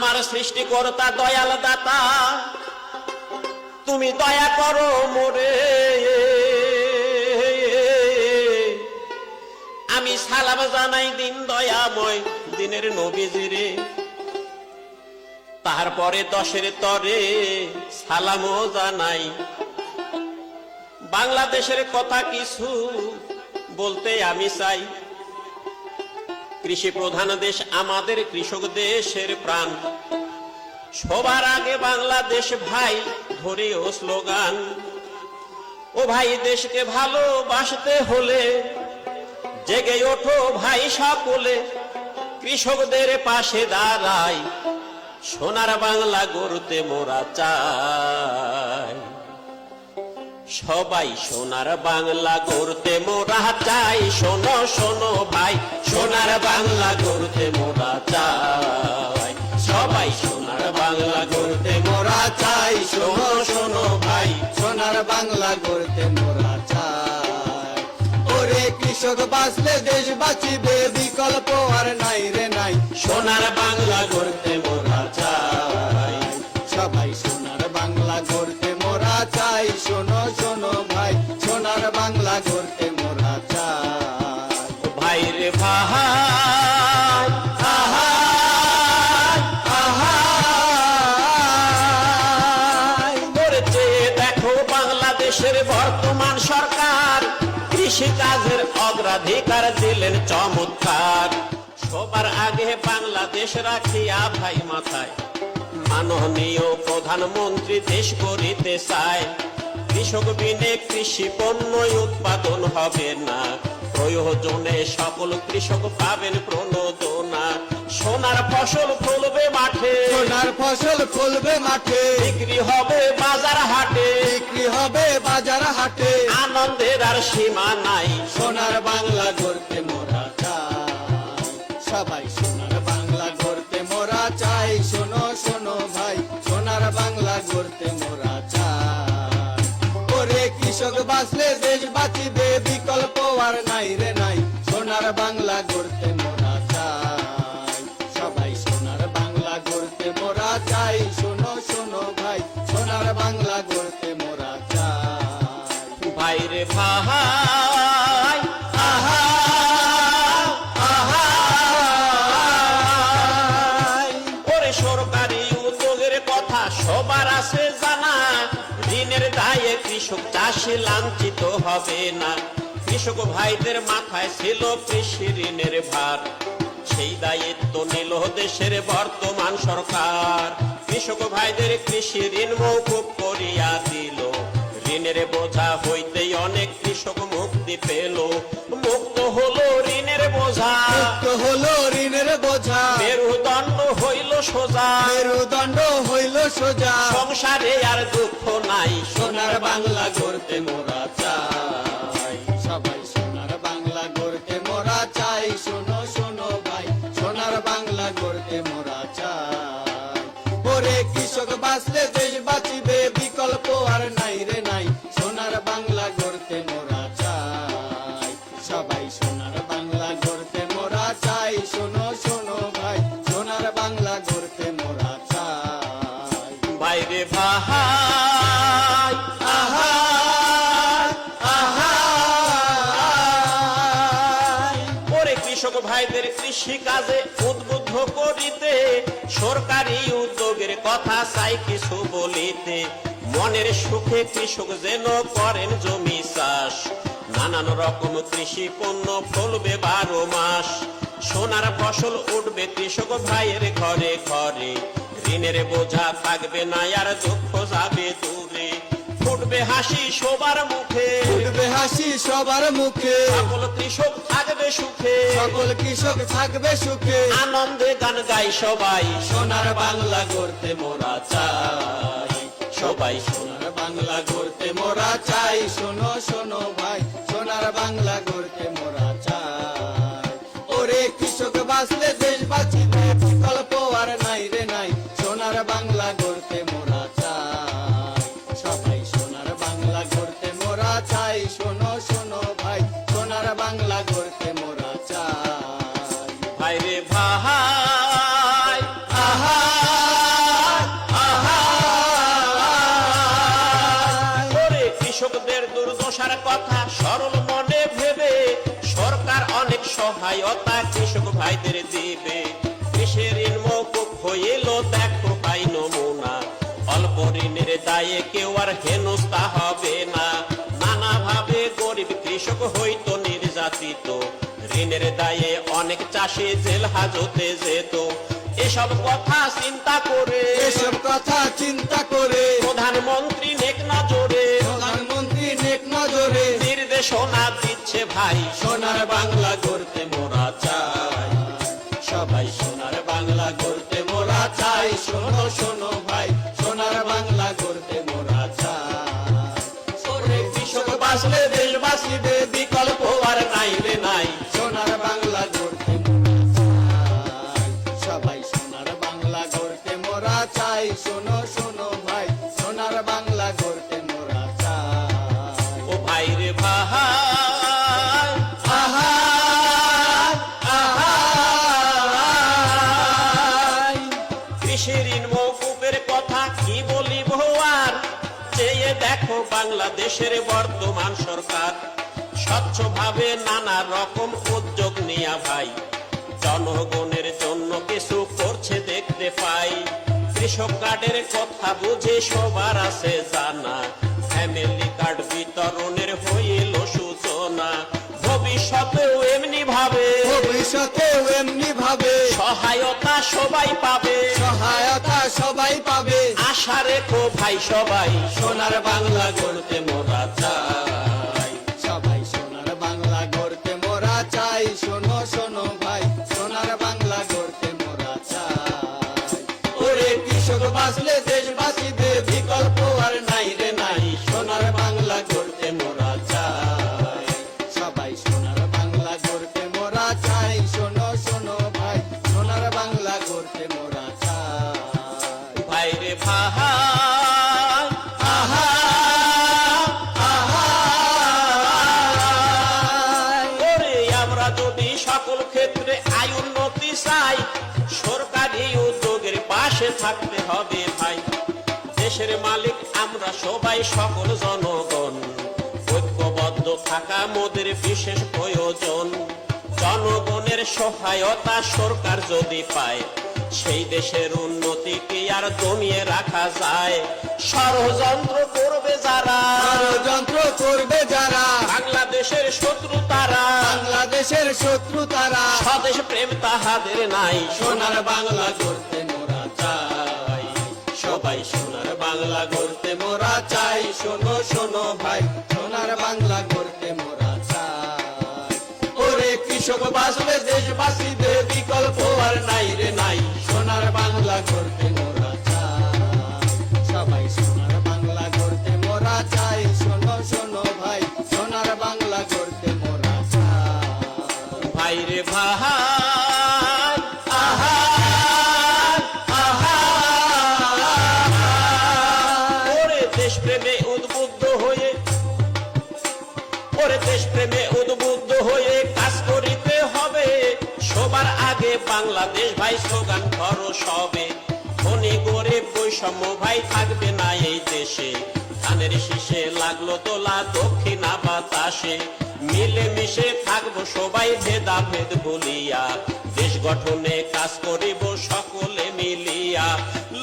আমার সৃষ্টিকর্তা দয়াল দাতা, তুমি দয়া করো মোরে। আমি সালাম জানাই দিন দয়াময় দিনের নবীজিরে, তারপরে 10-এর তরে সালামও জানাই। বাংলাদেশের কথা কিছু বলতে আমি চাই। কৃষি প্রধান দেশ আমাদের, কৃষক দেশের প্রাণ। সবার আগে বাংলাদেশ ভাই, ধরে ও স্লোগান। ও ভাই, দেশকে ভালোবাসতে হলে জেগে ওঠো ভাই সকলে, কৃষকদের পাশে দাঁড়াই, সোনার বাংলা গড়তে মোরা চাই। সবাই সোনার বাংলা গড়তে মোরা চাই, শোনো শোনো ভাই, সোনার বাংলা গড়তে মোরা চাই। সবাই সোনার বাংলা গড়তে মোরা চাই, শোনো শোনো ভাই, সোনার বাংলা গড়তে মোরা চাই। ওরে কৃষক বাঁচলে দেশ বাঁচিবে, বিকল্প আর নাই রে নাই। সোনার বাংলা গড়তে মোরা চাই। সবাই সোনার বাংলা গড়তে মোরা চাই, শোনো শোনো ভাই, সোনার বাংলা গড়তে মোরা চাই। ভাই রে ভাই, আহাই আহাই, করেছে দেখো বাংলাদেশের বর্তমান সরকার, কৃষি কাজের অগ্রাধিকার দিলেন চমৎকার। সবার আগে বাংলাদেশ রাখিয়া ভাই মাথায়, মাননীয় প্রধানমন্ত্রী দেশ করিতে চায়। কৃষক বিনে কৃষি পণ্য উৎপাদন হবে না, প্রয়োজনে সকল কৃষক পাবেন প্রণোদনা। সোনার ফসল ফলবে মাঠে, সোনার ফসল ফলবে মাঠে, বিক্রি হবে বাজার হাটে, বিক্রি হবে বাজার হাটে। আনন্দের আর সীমা নাই, সোনার বাংলা গড়তে মোরা চাই। সবাই সোনার বাংলা গড়তে মোরা চাই, শোনো শোনো ভাই, সোনার বাংলা গড়তে মোরা চাই। ওরে কৃষক বাঁচলে দেশ বাঁচিবে, বিকল্প আর নাই রে নাই। সোনার বাংলা গড়তে মোরা চাই। সবাই সোনার বাংলা গড়তে মোরা চাই, শোনো শোনো ভাই, সোনার বাংলা গড়তে মোরা চাই। ভাই রে ভাই, আহাই আহাই, ওরে সরকারি উদ্যোগের কথা সবার আছে জানা। ঋণের দায়ে কৃষক চাষে লাঞ্ছিত হবে না। কৃষক ভাইদের মাথায় ছিল কৃষি ঋণের ভার, সেই দায়িত্ব নিল দেশের বর্তমান সরকার। কৃষক ভাইদের কৃষি ঋণ মৌকুব করিয়া দিল, ঋণের বোঝা হইতে অনেক কৃষক মুক্তি পেল। মুক্ত হলো ঋণের বোঝা, মুক্ত হলো ঋণের বোঝা, মেরুদণ্ড হইল সোজা, মেরুদণ্ড হইল সোজা। সংসারে আর দুঃখ নাই, সোনার বাংলা গড়তে মোরা চাই। সবাই সোনার বাংলা গড়তে মোরা চাই, শোনো শোনো ভাই, সোনার বাংলা গড়তে মোরা চাই। ওরে কৃষক বাঁচলে দেশ বাঁচিবে, বিকল্প আর নাই রে নাই। সোনার বাংলা গড়তে মোরা চাই। সবাই সোনার বাংলা গড়তে মোরা চাই, শোনো শোনো ভাই, সোনার বাংলা গড়তে মোরা চাই। ভাই রে ভাই, আহাই আহাই, ওরে কৃষক ভাইদের কৃষি কাজে উদ্বুদ্ধ করিতে, সরকারি উদ্যোগের কথা চাই কিছু বলিতে। মনের সুখে কৃষক যেন করেন জমি চাষ, নানান রকম কৃষি পণ্য ফলবে 12 মাস। সোনার ফসল উঠবে কৃষক ভাইয়ের ঘরে ঘরে, ঋণের বোঝা থাকবে না আর দুঃখ যাবে দূরে। ফুটবে হাসি সবার মুখে, ফুটবে হাসি সবার মুখে, সকল কৃষক থাকবে সুখে, সকল কৃষক থাকবে সুখে। আনন্দে গান গাই সবাই, সোনার বাংলা গড়তে মোরা চাই। সবাই সোনার বাংলা গড়তে মোরা চাই, শোনো শোনো ভাই, সোনার বাংলা গড়তে মোরা চাই। ওরে কৃষক বাঁচলে দেশ বাঁচিবে, বিকল্প আর নাই রে নাই। সোনার বাংলা গড়তে মোরা চাই। সবাই সোনার বাংলা গড়তে মোরা চাই, শোনো শোনো ভাই, সোনার বাংলা গড়তে মোরা চাই। ভাই রে ভাই, আহাই সহায়তা কৃষক ভাইদের দিবে। কৃষির ঋণ মওকুফ হইল দেখো ভাই নমুনা, অল্প ঋণের দায়ে কেউ আর হেনস্থা হবে না। নানাভাবে গরিব কৃষক হইতো নির্যাতিত, ঋণের দায়ে অনেক চাষি জেল হাজতে যেত। এসব কথা চিন্তা করে, এসব কথা চিন্তা করে প্রধানমন্ত্রী নেক নজরে প্রধানমন্ত্রী নেক নজরে নির্দেশনা দিচ্ছে ভাই, সোনার বাংলা গড়তে মোরা চাই, সবাই সোনার বাংলা গড়তে মোরা চাই। শোনো শোনো ভাই, সোনার বাংলা গড়তে মোরা চাই। ওরে কৃষক বাঁচলে দেশ বাঁচিবে, বিকল্প আর নাই রে নাই। সোনার বাংলা গড়তে মোরা চাই, সবাই সোনার বাংলা গড়তে মোরা চাই। শোনো শোনো ভাই, সোনার বাংলা গড়তে মোরা চাই। ও ভাই রে ভাই, আহা আহা কৃষি ঋণ মওকুফের কথা কি বলিব আর, চেয়ে দেখো বাংলাদেশের বর্তমান সরকার স্বচ্ছভাবে নানা রকম উদ্যোগ নিয়া ভাই, জনগণের জন্য কিছু করছে দেখতে পাই। কৃষক কার্ডের কথা বুঝে সবার আছে জানা, ফ্যামিলি কার্ড বিতরণের হইল সূচনা। ভবিষ্যতেও এমনি ভাবে, ভবিষ্যতেও এমনি ভাবে সহায়তা সবাই পাবে, সহায়তা সবাই পাবে। আশা রেখো ভাই সবাই, সোনার বাংলা গড়তে মোরা চাই। সবাই সোনার বাংলা গড়তে মোরা চাই। শোনো শোনো ভাই, সোনার বাংলা গড়তে মোরা চাই। ওরে কৃষক বাঁচলে দেশ বাঁচিবে, বিকল্প আর নাই রে নাই। সোনার বাংলা গড়তে মোরা চাই, সবাই সোনার বাংলা গড়তে মোরা চাই। শোনো শোনো ভাই, সোনার বাংলা গড়তে মোরা চাই। ভাই রে ভাই, আহা আহা ওরে আমরা যদি সকল ক্ষেত্রে আয় উন্নতি চাই, সরকারি উদ্যোগের পাশে থাকতে হবে ভাই। দেশের মালিক আমরা সবাই সকল জনগণ, ঐক্যবদ্ধ থাকা মোদের বিশেষ প্রয়োজন। জনগণের সহায়তা সরকার যদি পায়, সেই দেশের উন্নতি কি আর দমিয়ে রাখা যায়? ষড়যন্ত্র করবে যারা, ষড়যন্ত্র করবে যারা, বাংলাদেশের শত্রু তারা, বাংলাদেশের শত্রু তারা। স্বদেশ প্রেম তাহাদের নাই। সোনার বাংলা গড়তে মোরা চাই, সবাই সোনার বাংলা গড়তে মোরা চাই। শোনো শোনো ভাই, সোনার বাংলা গড়তে মোরা চাই। ওরে কৃষক বাঁচলে দেশ বাঁচিবে, বিকল্প আর নাই রে নাই। সোনার বাংলা গড়তে মোরা চাই, সবাই সোনার বাংলা গড়তে মোরা চাই। শোনো শোনো ভাই, সোনার বাংলা গড়তে মোরা চাই। ভাই রে ভাই, আহা আহা ওরে দেশপ্রেমে উদ্বুদ্ধ হয়ে, ওরে দেশপ্রেমে উদ্বুদ্ধ হয়ে কাজ করিতে হবে। সবার আগে বাংলাদেশ ভাই স্লোগান ধরো সবে। ধনী গরিব বৈষম্য ভাই থাকবে না এই দেশে, ধানের শীষে লাগলো তোলা দক্ষিণা বাতাসে। মিলে মিশে থাকবো সবাই ভেদাভেদ ভুলিয়া, দেশ গঠনে কাজ করিব সকলে মিলিয়া।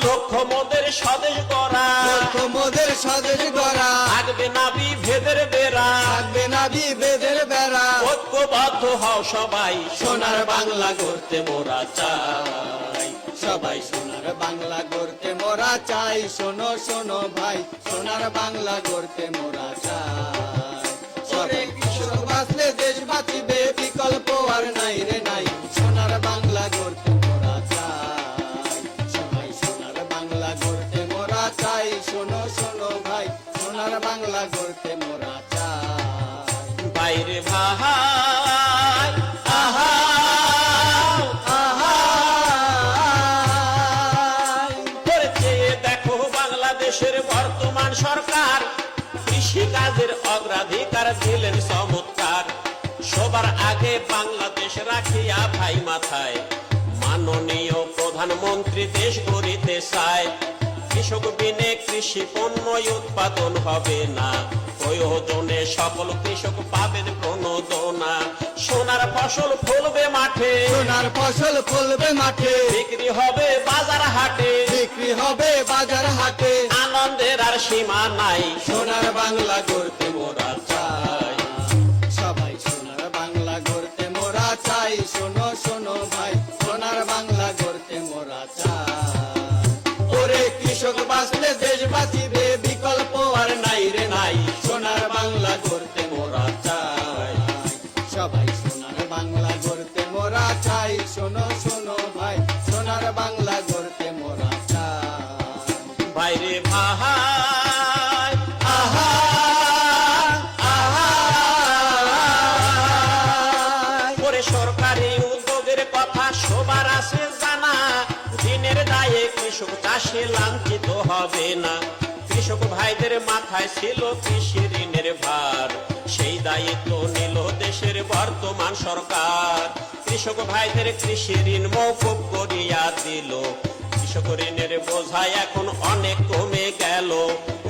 লক্ষ্য মোদের স্বদেশ গড়া, লক্ষ্য মোদের স্বদেশ গড়া, থাকবে না বিভেদের বেড়া। থাকবে না বিভেদের বেড়া। ঐক্যবদ্ধ হও সবাই, সোনার বাংলা গড়তে মোরা চাই, সবাই সোনার বাংলা গড়তে মোরা চাই। শোনো শোনো ভাই, সোনার বাংলা গড়তে মোরা চাই। সবাই কৃষক বাঁচলে দেশ বাঁচিবে, বিকল্প আর নাই রে নাই। সোনার বাংলা গড়তে মোরা চাই, সবাই সোনার বাংলা গড়তে মোরা চাই। শোনো শোনো ভাই, সোনার বাংলা গড়তে মোরা চাই। বাইরে ভাই, আহা আহা করে চেয়ে দেখো বাংলাদেশের বর্তমান সরকার কৃষি কাজের অগ্রাধিকার দিলেন চমৎকার। সবার আগে বাংলাদেশ রাখিয়া ভাই মাথায়, মাননীয় প্রধানমন্ত্রী দেশ গড়িতে চায়। কৃষক বিনে কৃষি পণ্য উৎপাদন হবে না, প্রয়োজনে সকল কৃষক পাবেন প্রণোদনা। সোনার ফসল ফলবে মাঠে, সোনার ফসল ফলবে মাঠে, বিক্রি হবে বাজার হাটে, বিক্রি হবে বাজার হাটে, আনন্দের আর সীমা নাই। সোনার বাংলা গড়তে মোরা চাই, সবাই সোনার বাংলা গড়তে মোরা চাই, শোনো শোনো ভাই, সোনার বাংলা গড়তে মোরা চাই। ওরে কৃষক বাঁচলে দেশ বাঁচিবে, বিকল্প আর নাই রে নাই, সোনার বাংলা গড়তে মোরা চাই, সবাই সোনার বাংলা গড়তে মোরা চাই, শোনো শোনো ভাই, সোনার বাংলা গড়তে মোরা চাই। বাইরে ভাই আহা আহা করে সরকারি উদ্যোগের কথা সবার আছে জানা, ঋণের দায়ে কৃষক চাষে লাঞ্ছিত হবে না। কৃষক ভাইদের মাথায় ছিল কৃষি ঋণের ভার, সেই দায়িত্ব নিল দেশের বর্তমান সরকার। কৃষক ভাইদের কৃষি ঋণ মওকুফ করিয়া দিল, কৃষক ঋণের বোঝা এখন অনেক কমে গেল।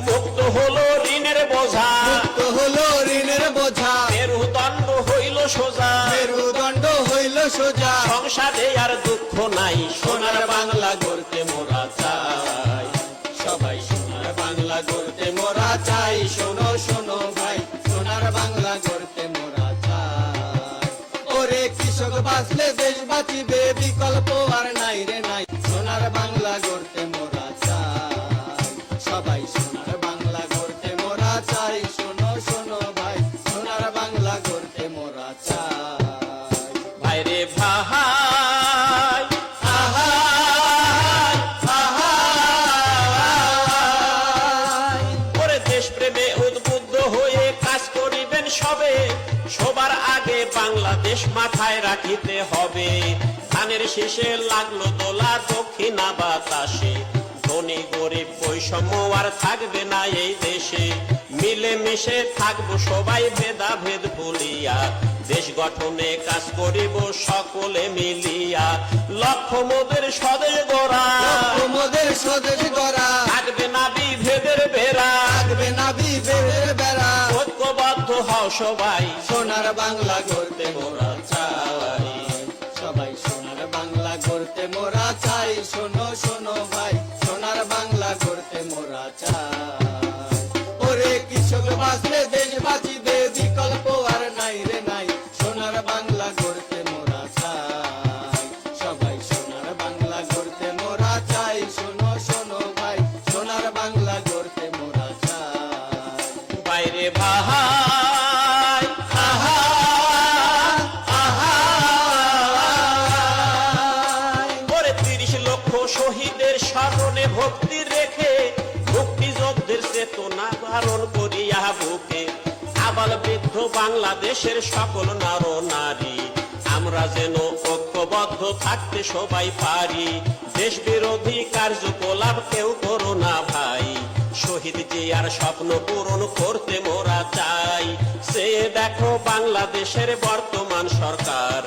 মুক্ত হলো ঋণের বোঝা, তো হলো ঋণের বোঝা, মেরুদণ্ড হইল সোজা, মেরুদণ্ড হইল সোজা, সংসারে আর দুঃখ নাই। সোনার বাংলা গড়তে মোরা চাই, সবাই সোনার বাংলা গড়তে মোরা চাই, শোনো শোনো ভাই, সোনার বাংলা গড়তে মোরা চাই। ওরে কৃষক বাঁচলে দেশ বাঁচিবে, বিকল্প আর নাই রে নাই, সোনার বাংলা গড়তে মোরা চাই, সবাই সোনার বাংলা গড়তে মোরা চাই, শোনো শোনো ভাই, সোনার বাংলা গড়তে মোরা চাই। ভাইরে ভাই আহা আহা করে দেশ প্রেমে উদ্বুদ্ধ হয়ে কাজ করিবেন সবে, সবার আগে বাংলাদেশ মাথায় রাখিতে হবে। ধানের শীষে লাগলো দোলা দক্ষিণা বাতাসে, ধনী গরিব বৈষম্য আর থাকবে না এই দেশে। মিলে মিশে থাকবো সবাই ভেদাভেদ ভুলিয়া, দেশ গঠনে কাজ করিব সকলে মিলিয়া। লক্ষ্য মোদের স্বদেশ গড়া, মোদের স্বদেশ গড়া, থাকবে না বিভেদের বেড়া। থাকবে না বিভেদের বেড়া, ঐক্যবদ্ধ হও সবাই, সোনার বাংলা গড়তে মোরা চাই, সবাই সোনার বাংলা গড়তে মোরা চাই, শোনো শোনো ভাই, সোনার বাংলা গড়তে মোরা চাই। ওরে কৃষক বাঁচলে দেশ বাঁচিবে, বিকল্প আর নাই রে নাই, সোনার বাংলা গড়তে মোরা চাই, সবাই সোনার বাংলা গড়তে মোরা চাই, শোনো শোনো ভাই, সোনার বাংলা গড়তে মোরা চাই। বাইরে ভাই আহা আহা করে 30 লক্ষ শহীদের স্মরণে ভক্তি রেখে, মুক্তিযুদ্ধের চেতনা ধারণ করিয়া বুকে, আবাল বৃদ্ধ বাংলাদেশের সকল নর নারী, আমরা যেন ঐক্যবদ্ধ থাকতে সবাই পারি। দেশ বিরোধী কার্যকলাপ কেউ করো না ভাই, শহীদ জিয়ার স্বপ্ন পূরণ করতে মোরা চাই। সে দেখো বাংলাদেশের বর্তমান সরকার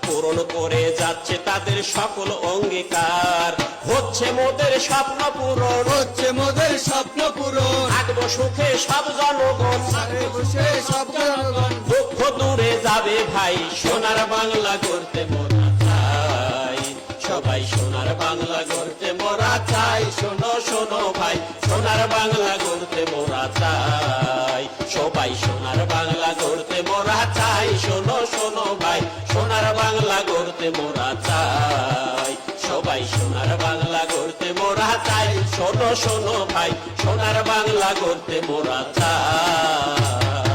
পূরণ করে যাচ্ছে তাদের সকল অঙ্গীকার, হচ্ছে মোদের স্বপ্ন পূরণ, হচ্ছে মোদের স্বপ্ন পূরণ, থাকবো সুখে সব জনগণ, ঘরে বসে সব জনগণ, দুঃখ দূরে যাবে ভাই, সোনার বাংলা গড়তে মোরা চাই, সবাই সোনার বাংলা গড়তে মোরা চাই, শোনো শোনো ভাই, সোনার বাংলা গড়তে মোরা চাই, সবাই সোনার বাংলা গড়তে মোরা চাই, শোনো শোনো ভাই, সোনার বাংলা গড়তে মোরা চাই, সবাই সোনার বাংলা গড়তে মোরা চাই, শোনো শোনো ভাই, সোনার বাংলা গড়তে মোরা চাই।